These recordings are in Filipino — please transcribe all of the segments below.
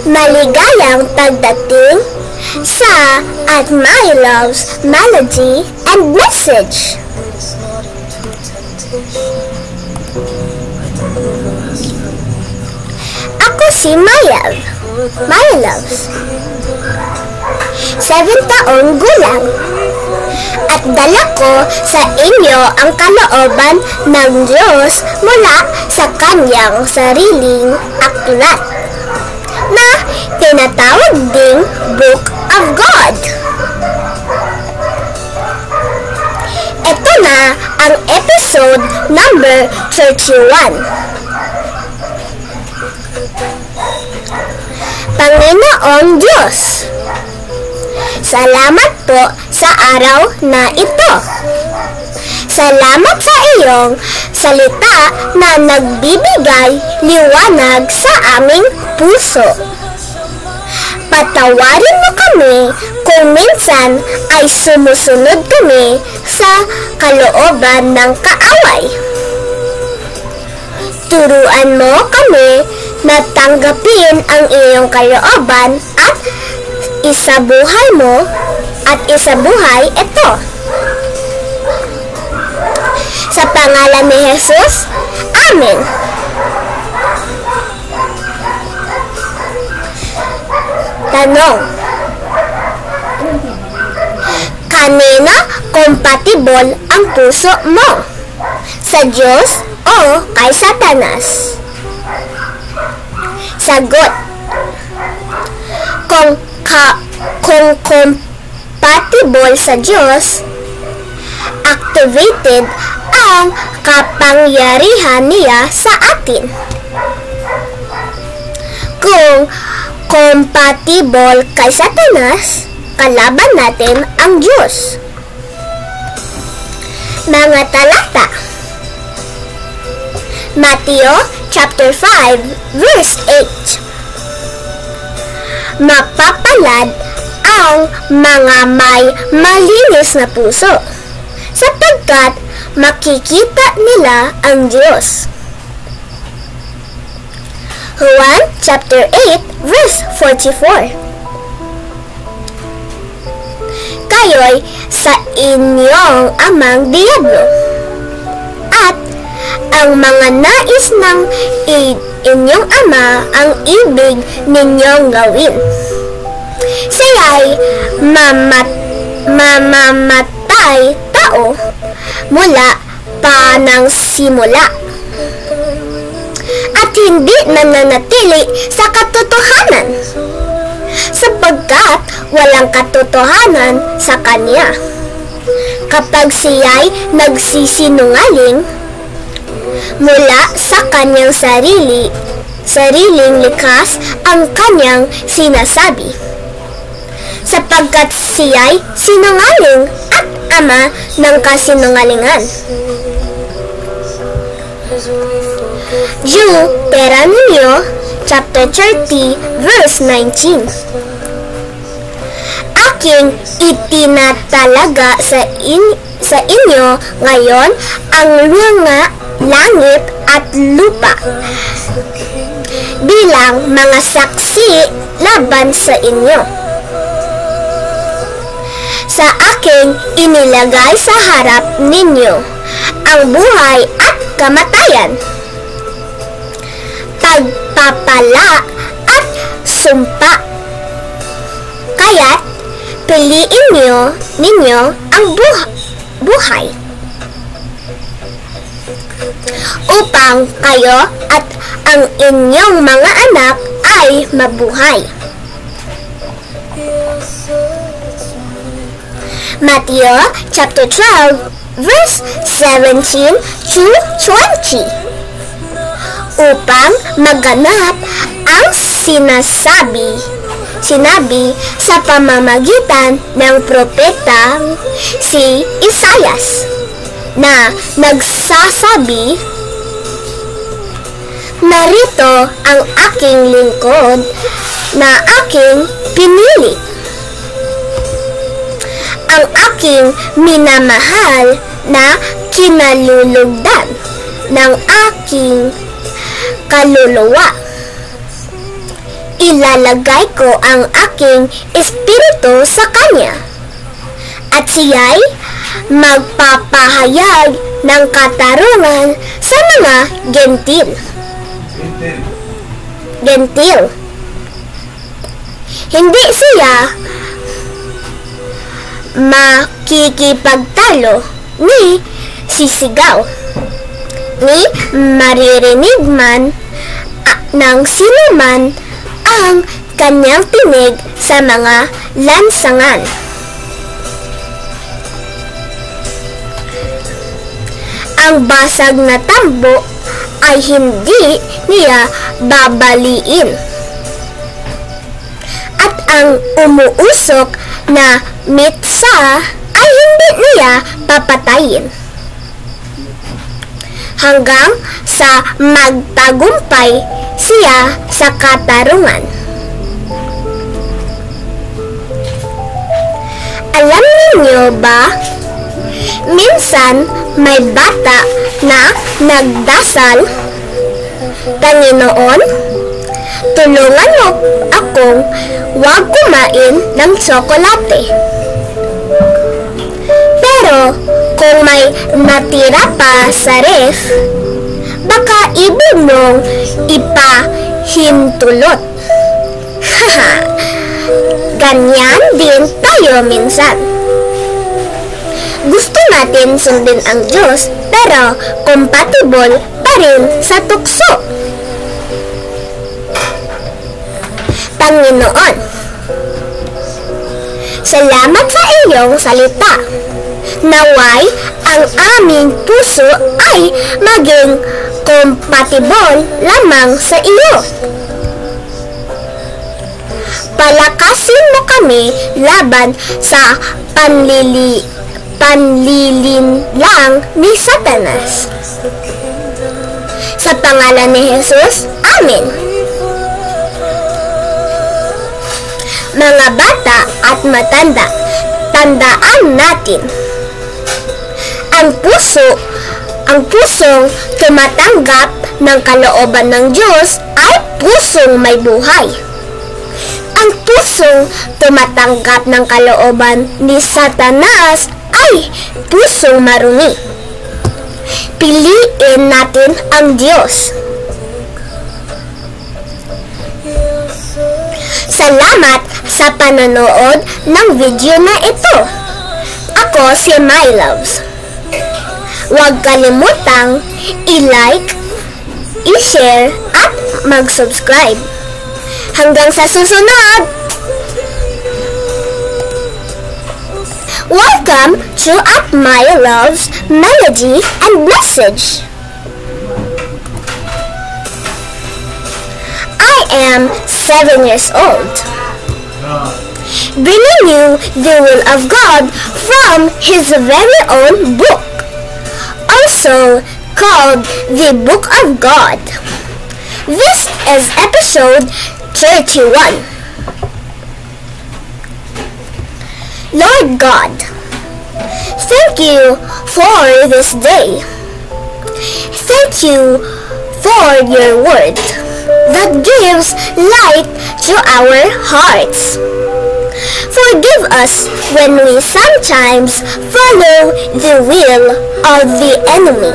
Maligayang pagdating sa At My Love's Melody and Message. Ako si Mayav, My Loves. 7 taong gulang. At dala ko sa inyo ang kalooban ng Diyos mula sa kanyang sariling aklat na tinatawag ding Book of God. Ito na ang episode number 31. Panginoong Diyos, salamat po sa araw na ito. Salamat sa iyong salita na nagbibigay liwanag sa aming puso. Patawarin mo kami kung minsan ay sumusunod kami sa kalooban ng kaaway. Turuan mo kami na tanggapin ang iyong kalooban at isabuhay mo at isabuhay ito. Sa pangalan ni Jesus, Amen. Tanong: kanina compatible ang puso mo? Sa Diyos o kay Satanas? Sagot: kung compatible sa Diyos, activated ang kapangyarihan niya sa atin. Kung compatible kay Satanas, kalaban natin ang Diyos. Mga talata: Mateo chapter 5 verse 8. Mapapalad ang mga may malinis na puso, sapagkat makikita nila ang Diyos. Juan chapter 8 verse 44. Kayo'y sa inyong amang Diablo, at ang mga nais ng inyong ama ang ibig ninyong gawin. Siya'y mamamatay tao mula pa ng simula, at hindi nananatili sa katotohanan, sapagkat walang katotohanan sa kanya. Kapag siya'y nagsisinungaling, mula sa kanyang sariling likas ang kanyang sinasabi, sapagkat siya'y sinungaling at ama ng kasinungalingan. Deuteronomy chapter 30 verse 19. Aking itinatalaga sa inyo ngayon ang mga langit at lupa bilang mga saksi laban sa inyo. Sa aking inilagay sa harap ninyo ang buhay at kamatayan, pagpapala at sumpa. Kaya't piliin ninyo ang buhay upang kayo at ang inyong mga anak ay mabuhay. Matthew chapter 12 verse 17 to 20. Upang maganap ang sinabi sa pamamagitan ng propetang si Isaias, na nagsasabi, narito ang aking lingkod na aking pinili, ang aking minamahal na kinalulugdan ng aking kaluluwa. ilalagay ko ang aking espiritu sa kanya, at siya'y magpapahayag ng katarungan sa mga gentil. Hindi siya makikipagtalo ni sisigaw, ni maririnig man ng sinuman ang kanyang tinig sa mga lansangan. Ang basag na tambo ay hindi niya babaliin, at ang umuusok na mitsa ay hindi niya papatayin, hanggang sa magtagumpay siya sa katarungan. Alam niyo ba, minsan may bata na nagdasal, "Panginoon, tulungan mo akong huwag kumain ng tsokolate." Pero kung may natira pa sa ref, baka ibig mong ipahintulot. Haha, ganyan din tayo minsan. Gusto natin sundin ang Diyos, pero compatible pa rin sa tukso. Panginoon, salamat sa iyong salita. Naway ang aming puso ay maging compatible lamang sa iyo. Palakasin mo kami laban sa panlilinlang ni Satanas. Sa pangalan ni Jesus, Amen. Mga bata at matanda, tandaan natin, ang pusong tumatanggap ng kalooban ng Diyos ay pusong may buhay. Ang pusong tumatanggap ng kalooban ni Satanas ay pusong marumi. Piliin natin ang Diyos. Salamat sa panonood ng video na ito. Ako si My Loves. Huwag kalimutang i-like, i-share at mag-subscribe. Hanggang sa susunod! Welcome to At My Love's Melody and Message. I am 7 years old, bringing you the will of God from His very own book, also called the Book of God. This is episode 31. Lord God, thank you for this day. Thank you for your word that gives light to our hearts. Forgive us when we sometimes follow the will of the enemy.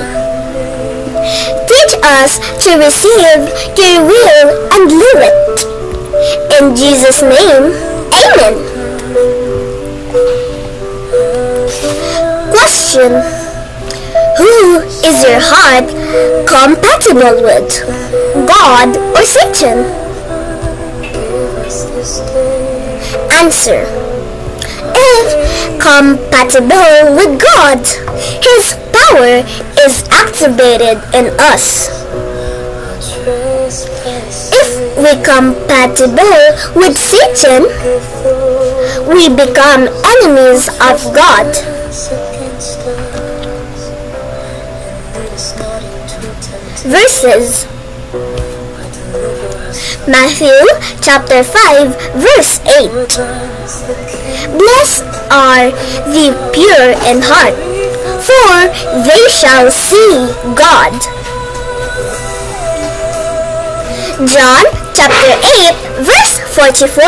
Teach us to receive your will and live it. In Jesus' name, Amen. Question: who is your heart compatible with, God or Satan? Answer: if compatible with God, His power is activated in us. If we compatible with Satan, we become enemies of God. Verses: Matthew chapter 5 verse 8. Blessed are the pure in heart, for they shall see God. John chapter 8 verse 44.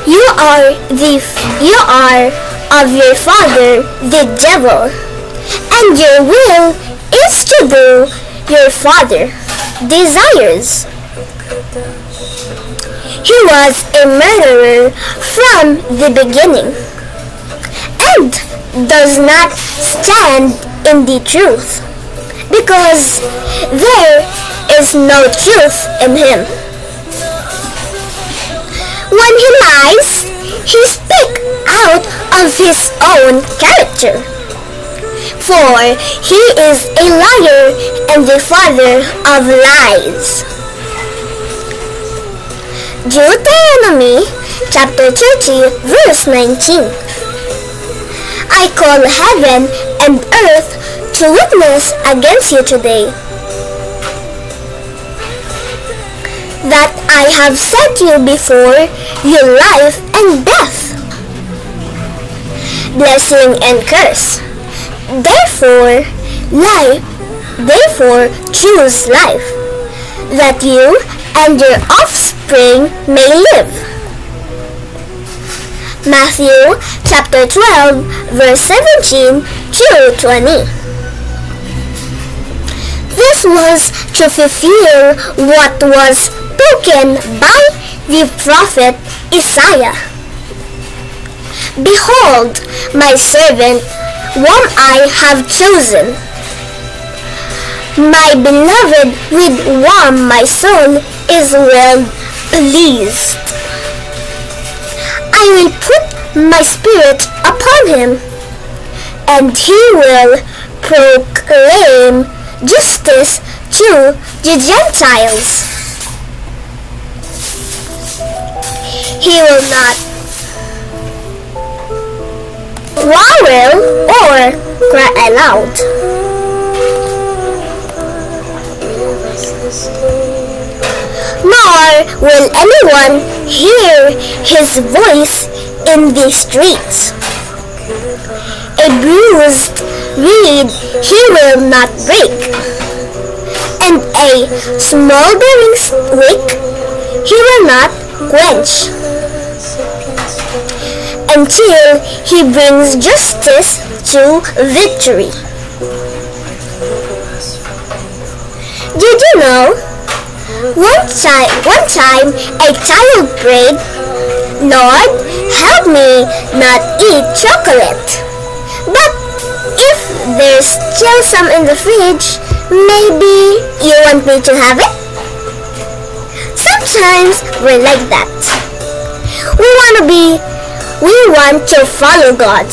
You are of your father the devil, and your will is to do your father desires. He was a murderer from the beginning, and does not stand in the truth, because there is no truth in him. When he lies, he speaks out of his own character, for he is a liar and the father of lies. Deuteronomy chapter 30 verse 19. I call heaven and earth to witness against you today, that I have set you before you life and death, blessing and curse. Therefore choose life, that you and your offspring may live. Matthew chapter 12 verse 17 to 20. This was to fulfill what was spoken by the prophet Isaiah. Behold, my servant, whom I have chosen, my beloved, with whom my soul is well pleased. I will put my spirit upon him, and he will proclaim justice to the Gentiles. He will not quarrel or cry aloud. Nor will anyone hear his voice in the streets. A bruised reed he will not break, and a smoldering wick he will not quench, until he brings justice to victory. Did you know? One time a child prayed, Lord, help me not eat chocolate. But if there's still some in the fridge, maybe you want me to have it? Sometimes we're like that. We want to follow God,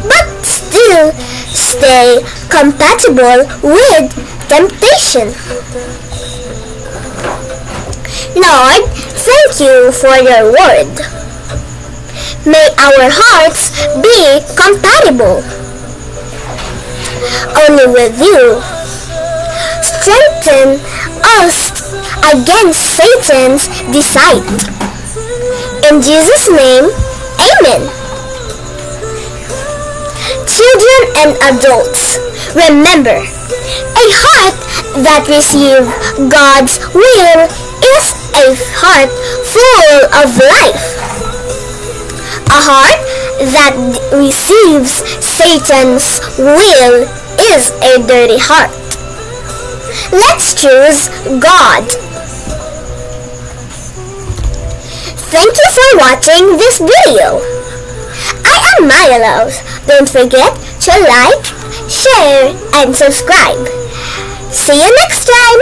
but still stay compatible with temptation. Lord, thank you for your word. May our hearts be compatible only with you. Strengthen us against Satan's deceit. In Jesus' name, amen. Children and adults, remember, a heart that receives God's will is a heart full of life. A heart that receives Satan's will is a dirty heart. Let's choose God. Thank you for watching this video. I am Maya Love. Don't forget to like, share, and subscribe. See you next time!